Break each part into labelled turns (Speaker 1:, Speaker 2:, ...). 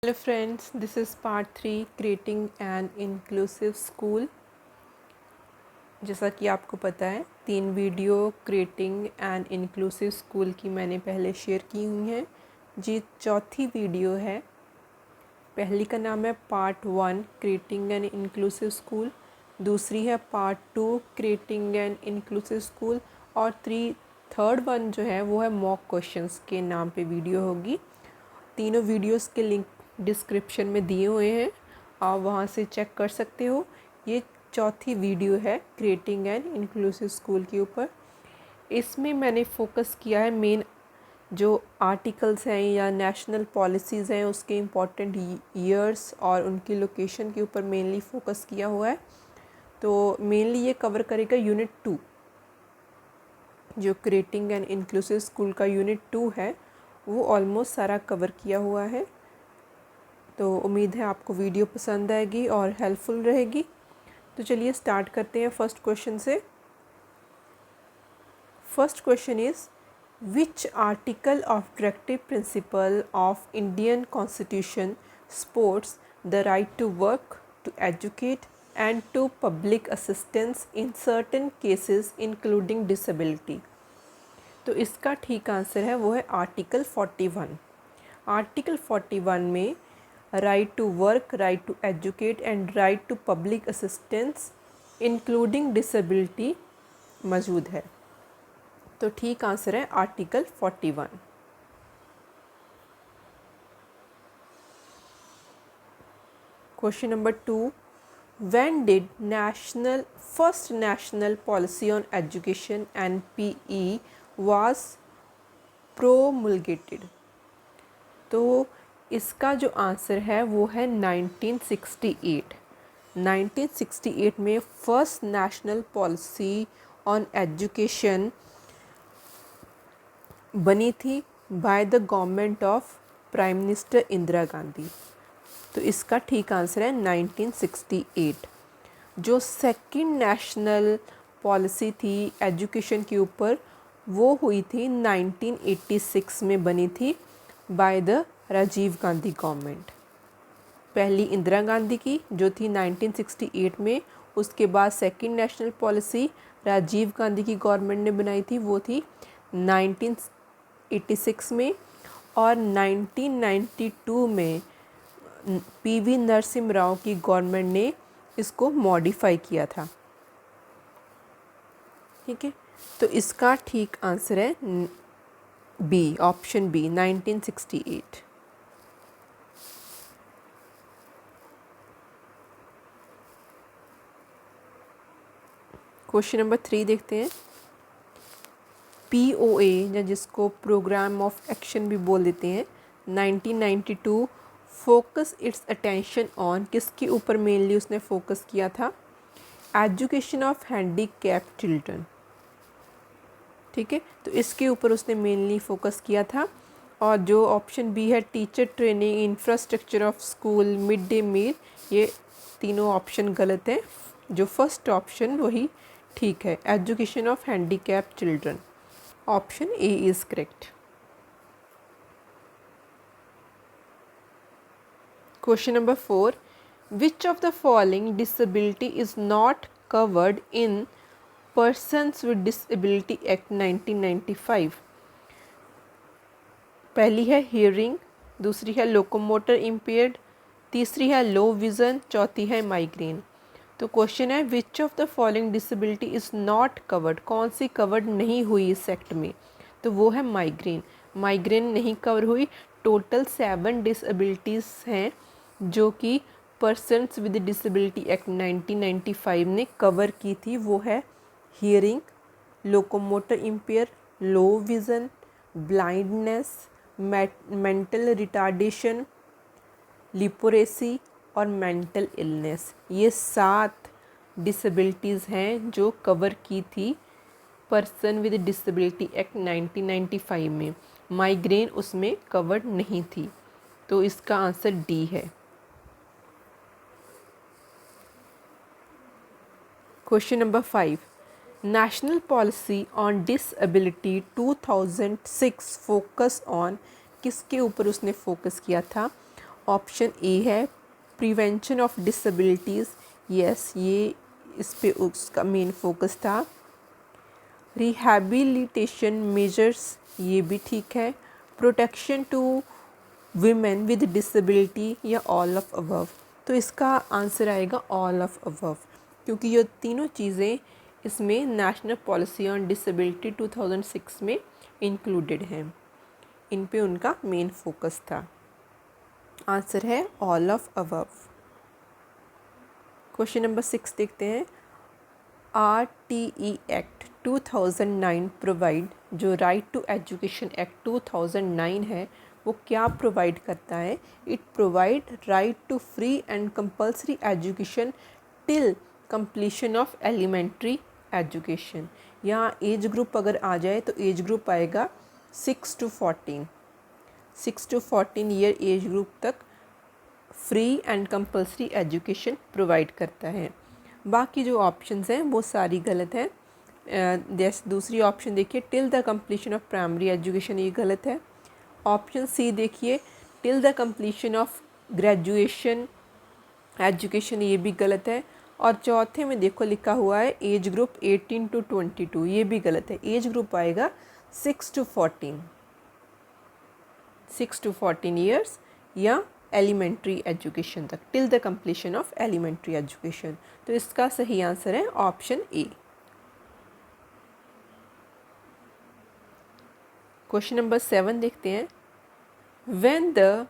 Speaker 1: Hello friends, this is part 3 creating an inclusive school। जैसा कि आपको पता है 3 video creating an inclusive school की मैंने पहले शेयर की हुई हैं। जी चौथी वीडियो है। पहली का नाम है part 1 creating an inclusive school, दूसरी है part 2 creating an inclusive school और थर्ड वन जो है वो है मॉक क्वेश्चंस के नाम पे वीडियो होगी। तीनों वीडियोस के लिंक डिस्क्रिप्शन में दिए हुए हैं, आप वहाँ से चेक कर सकते हो। ये चौथी वीडियो है क्रिएटिंग एन इंक्लूसिव स्कूल के ऊपर। इसमें मैंने फोकस किया है मेन जो आर्टिकल्स हैं या नेशनल पॉलिसीज़ हैं उसके इम्पोर्टेंट ईयर्स और उनकी लोकेशन के ऊपर मेनली फोकस किया हुआ है। तो मेनली ये कवर करेगा यूनिट 2, जो क्रिएटिंग एन इंक्लूसिव स्कूल का यूनिट 2 है वो ऑलमोस्ट सारा कवर किया हुआ है। तो उम्मीद है आपको वीडियो पसंद आएगी और हेल्पफुल रहेगी। तो चलिए स्टार्ट करते हैं फर्स्ट क्वेश्चन से। First question is which article of directive principle of Indian constitution supports the right to work, to educate and to public assistance in certain cases including disability. तो इसका ठीक answer है वो है article 41। Article 41 में right to work, right to educate and right to public assistance including disability मौजूद है। तो ठीक आंसर है article 41। Question number 2, when did first national policy on education NPE was promulgated? तो इसका जो आंसर है वो है 1968। 1968 में first national policy on education बनी थी by the government of prime minister Indira Gandhi. तो इसका ठीक आंसर है 1968। जो सेकंड नेशनल पॉलिसी थी एजुकेशन के ऊपर वो हुई थी 1986 में, बनी थी by the Rajiv Gandhi government. पहली इंदिरा गांधी की जो थी 1968 में, उसके बाद second national policy Rajiv Gandhi की गवर्नमेंट ने बनाई थी वो थी 1986 में, और 1992 में पीवी नरसिम्हा राव की गवर्नमेंट ने इसको मॉडिफाई किया था। ठीक है, तो इसका ठीक आंसर है बी, ऑप्शन बी 1968। क्वेश्चन नंबर 3 देखते हैं। POA या जिसको प्रोग्राम ऑफ एक्शन भी बोल देते हैं, 1992 फोकस इट्स अटेंशन ऑन, किसके ऊपर मेनली उसने फोकस किया था? Education of handicap children. ठीक है, तो इसके ऊपर उसने मेनली फोकस किया था। और जो ऑप्शन बी है teacher training, infrastructure of school, mid day meal, ये तीनों ऑप्शन गलत हैं। जो फर्स्ट ऑप्शन वही ठीक है, education of handicap children. Option A is correct. Question number 4, which of the following disability is not covered in persons with disability act 1995? पहली है हियरिंग, दूसरी है लोकोमोटर इम्पेयर्ड, तीसरी है लो विज़न, चौथी है माइग्रेन। तो क्वेश्चन है which of the following disability is not covered, कौन सी कवर्ड नहीं हुई इस एक्ट में? तो वो है माइग्रेन। माइग्रेन नहीं कवर हुई। टोटल 7 डिसेबिलिटीज़ हैं जो कि पर्सन्स विद डिसेबिलिटी एक्ट 1995 ने कवर की थी। वो है हियरिंग, लोकोमोटर इम्पेयर, लो विज़न, ब्लाइंडनेस, मेंटल रिटार्डेशन, लिपोरेसी और मेंटल इलनेस। ये 7 डिसेबिलिटीज़ हैं जो कवर की थी पर्सन विद डिसेबिलिटी एक्ट 1995 में। माइग्रेन उसमें कवर्ड नहीं थी। तो इसका आंसर डी है। Question number 5, national policy on disability 2006 focus on, किसके ऊपर उसने फोकस किया था? ऑप्शन ए है प्रिवेंशन ऑफ डिसेबिलिटीज़, यस ये इस पे उसका मेन फोकस था। रिहैबिलिटेशन मेजर्स, ये भी ठीक है। Protection to women with disability या ऑल ऑफ अबव, तो इसका आंसर आएगा ऑल ऑफ अबव, क्योंकि ये तीनों चीज़ें इसमें नेशनल पॉलिसी ऑन डिसेबिलिटी 2006 में इंक्लूडेड हैं, इन पे उनका मेन फोकस था। आंसर है all of above. Question number 6 देखते हैं। RTE एक्ट 2009 प्रोवाइड, जो राइट टू एजुकेशन एक्ट 2009 है वो क्या प्रोवाइड करता है? It provide right to free and compulsory education till completion of elementary education. यहाँ एज ग्रुप अगर आ जाए तो एज ग्रुप आएगा 6 to 14 ईयर एज ग्रुप तक free and compulsory education provide करता है। बाकी जो ऑप्शंस हैं वो सारी गलत हैं। जैसे दूसरी ऑप्शन देखिए till the completion of primary education, ये गलत है। ऑप्शन सी देखिए till the completion of graduation education, ये भी गलत है। और चौथे में देखो लिखा हुआ है एज ग्रुप 18 to 22, ये भी गलत है। एज ग्रुप आएगा 6 to 14 ईयर्स या एलिमेंट्री एजुकेशन तक, till the completion of elementary education. तो इसका सही आंसर है ऑप्शन ए। क्वेश्चन नंबर 7 देखते हैं। When the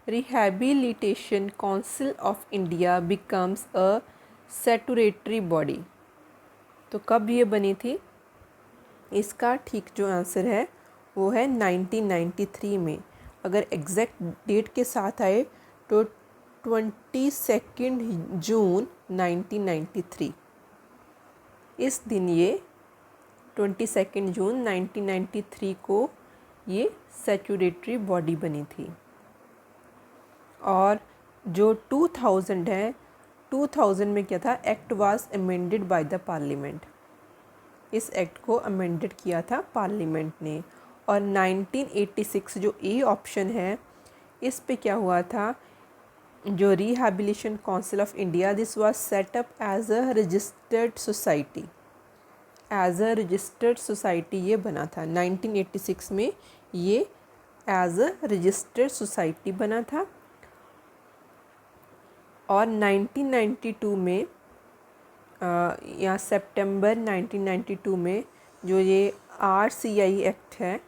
Speaker 1: rehabilitation council of India becomes a statutory body, तो कब ये बनी थी? इसका ठीक जो आंसर है वो है 1993 में। अगर एग्जैक्ट डेट के साथ आए तो 22 जून 1993, इस दिन ये 22 जून 1993 को ये स्टैट्यूटरी बॉडी बनी थी। और जो 2000 है, 2000 में क्या था? Act was amended by the parliament, इस एक्ट को अमेंडेड किया था पार्लियामेंट ने। और 1986 जो ए ऑप्शन है इस पे क्या हुआ था? जो rehabilitation council of India, this was set up as a registered society, ये बना था 1986 में, ये एज अ रजिस्टर्ड सोसाइटी बना था। और 1992 में या सितंबर 1992 में जो ये RCI एक्ट है,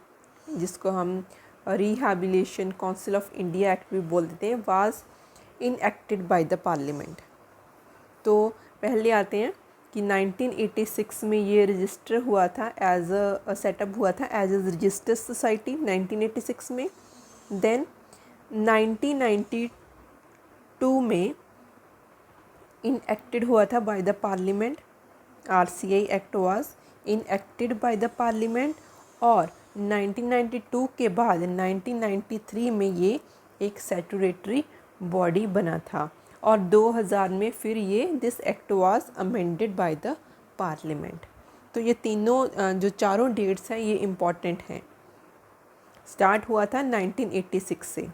Speaker 1: जिसको हम rehabilitation council of India act भी बोल देते हैं, was enacted by the parliament. तो पहले आते हैं कि 1986 में ये रजिस्टर हुआ था, एज अ सेटअप हुआ था एज अ रजिस्टर्ड सोसाइटी 1986 में। देन 1992 में इनएक्टेड हुआ था by the parliament, RCI act was enacted by the parliament. और 1992 के बाद 1993 में ये एक स्टैट्यूटरी बॉडी बना था। और 2000 में फिर ये this act was amended by the parliament. तो ये तीनों जो चारों डेट्स हैं ये इम्पॉर्टेंट हैं। स्टार्ट हुआ था 1986 से,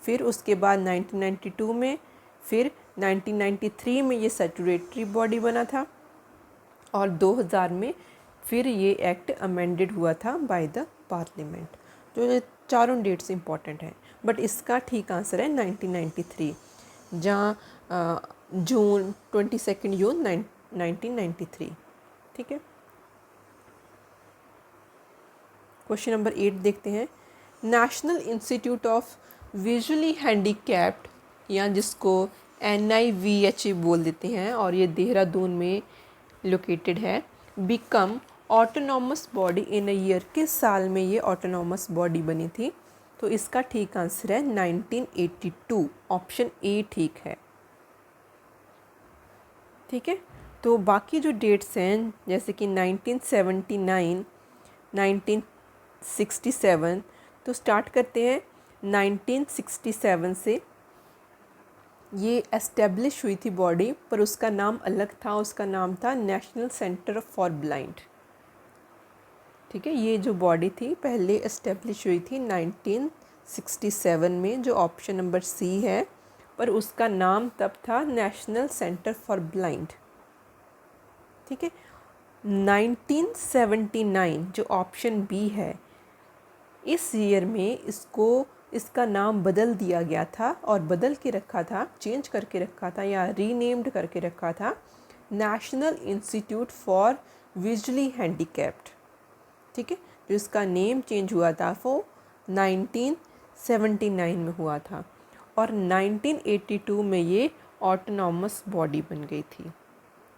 Speaker 1: फिर उसके बाद 1992 में, फिर 1993 में ये स्टैट्यूटरी बॉडी बना था, और 2000 में फिर ये एक्ट अमेंडेड हुआ था बाय द पार्लियामेंट। तो ये चारों डेट्स इंपॉर्टेंट हैं, बट इसका ठीक आंसर है 1993, जहाँ जून 22 जून 1993। ठीक है। क्वेश्चन नंबर 8 देखते हैं। National institute of visually handicapped, या जिसको NIVHE बोल देते हैं, और ये देहरादून में लोकेटेड है, become autonomous body in a year, किस साल में ये ऑटोनॉमस बॉडी बनी थी? तो इसका ठीक आंसर है 1982, ऑप्शन ए ठीक है। ठीक है। तो बाकी जो डेट्स हैं जैसे कि 1979, 1967, तो स्टार्ट करते हैं 1967 से। ये एस्टेब्लिश हुई थी बॉडी, पर उसका नाम अलग था, उसका नाम था नेशनल सेंटर फॉर ब्लाइंड। ठीक है, ये जो बॉडी थी पहले एस्टेब्लिश हुई थी 1967 में, जो ऑप्शन नंबर सी है, पर उसका नाम तब था नेशनल सेंटर फॉर ब्लाइंड। ठीक है, 1979 जो ऑप्शन बी है, इस ईयर में इसका नाम बदल दिया गया था और बदल के रखा था, चेंज करके रखा था या रीनेम्ड करके रखा था national institute for visually handicapped. ठीक है, जो इसका नेम चेंज हुआ था वो 1979 में हुआ था और 1982 में ये ऑटोनॉमस बॉडी बन गई थी।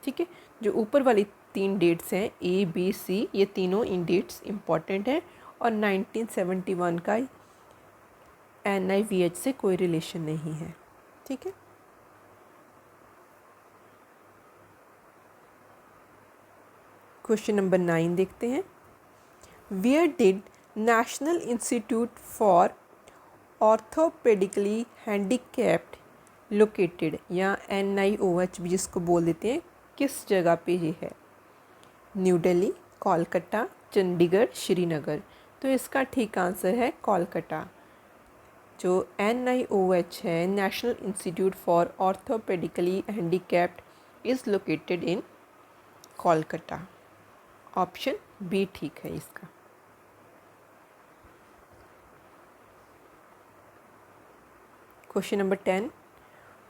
Speaker 1: ठीक है, जो ऊपर वाली 3 डेट्स हैं ए बी सी, ये तीनों इन डेट्स इम्पॉर्टेंट हैं और 1971 का NIVH से कोई रिलेशन नहीं है। ठीक है, क्वेश्चन नंबर 9 देखते हैं। Where did national institute for orthopedically handicapped located, या NIOH भी जिसको बोल देते हैं, किस जगह पे ये है? न्यू दिल्ली, कोलकाता, चंडीगढ़, श्रीनगर। तो इसका ठीक आंसर है कोलकाता। जो NIOH है, national institute for orthopedically handicapped, is located in Kolkata. Option B ठीक है इसका। Question number 10,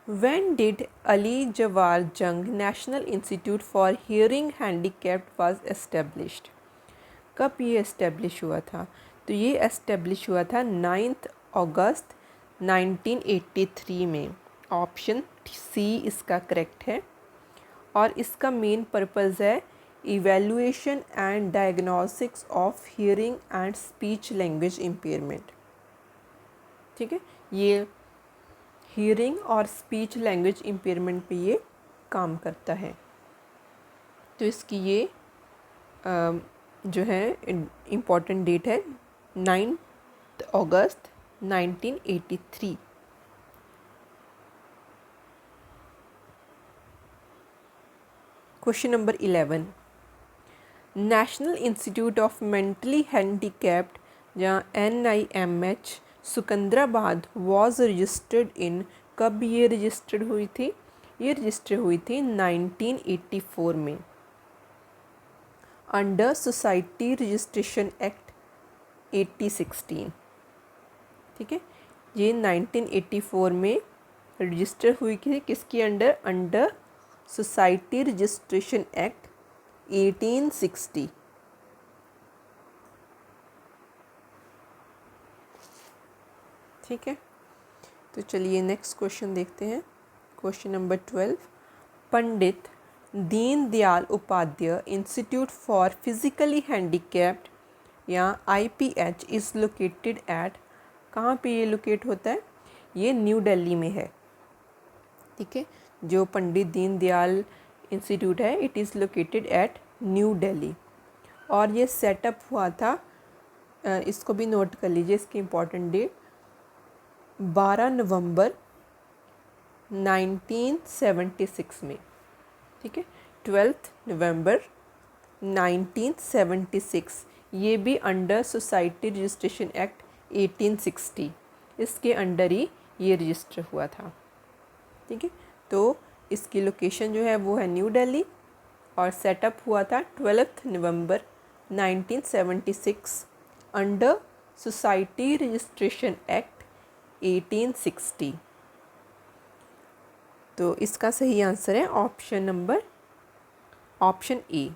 Speaker 1: when did Ali Yavar Jung national institute for hearing handicapped was established? कब ये एस्टेब्लिश हुआ था? तो ये एस्टेब्लिश हुआ था 9 अगस्त 1983 में। ऑप्शन सी इसका करेक्ट है और इसका मेन पर्पज़ है evaluation and diagnosis of hearing and speech language impairment. ठीक है, ये हियरिंग और स्पीच लैंग्वेज इम्पेयरमेंट पे ये काम करता है। तो इसकी ये जो है इम्पॉर्टेंट डेट है 9 अगस्त 1983। Question number 11, national institute of mentally handicapped या NIMH Secunderabad was registered in, कब ये रजिस्टर्ड हुई थी? ये रजिस्टर हुई थी 1984 में अंडर सोसाइटी रजिस्ट्रेशन एक्ट 8016। ठीक है, ये 1984 में रजिस्टर हुई थी किसकी under? Under society registration act 1860। ठीक है, तो चलिए नेक्स्ट क्वेश्चन देखते हैं। Question number 12, Pandit Deendayal Upadhyay institute for physically handicapped या IPH इज़ लोकेटेड एट, कहाँ पे ये लोकेट होता है? ये न्यू दिल्ली में है। ठीक है, जो पंडित दीनदयाल इंस्टीट्यूट है, it is located eight new Delhi और ये सेटअप हुआ था, इसको भी नोट कर लीजिए, इसकी इम्पॉर्टेंट डेट 12 नवंबर 1976 में। ठीक है, 12 नवंबर 1976, ये भी अंडर सोसाइटी रजिस्ट्रेशन एक्ट 1860, इसके अंडर ही ये रजिस्टर हुआ था। ठीक है, तो इसकी लोकेशन जो है वो है न्यू दिल्ली और सेटअप हुआ था 12 नवंबर 1976 अंडर सोसाइटी रजिस्ट्रेशन एक्ट 1860। तो इसका सही आंसर है ऑप्शन ए।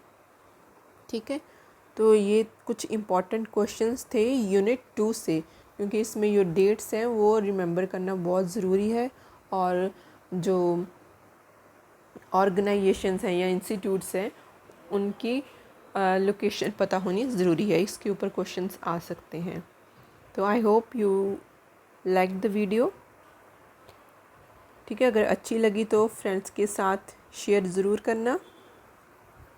Speaker 1: ठीक है, तो ये कुछ इम्पॉर्टेंट क्वेश्चंस थे यूनिट 2 से, क्योंकि इसमें जो डेट्स हैं वो रिमेंबर करना बहुत ज़रूरी है और जो ऑर्गेनाइजेशंस हैं या इंस्टीट्यूट्स हैं उनकी लोकेशन पता होनी ज़रूरी है, इसके ऊपर क्वेश्चंस आ सकते हैं। तो I hope you like the video. ठीक है, अगर अच्छी लगी तो फ्रेंड्स के साथ शेयर ज़रूर करना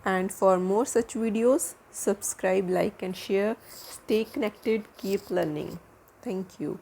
Speaker 1: and for more such videos subscribe, like and share, stay connected, keep learning. Thank you.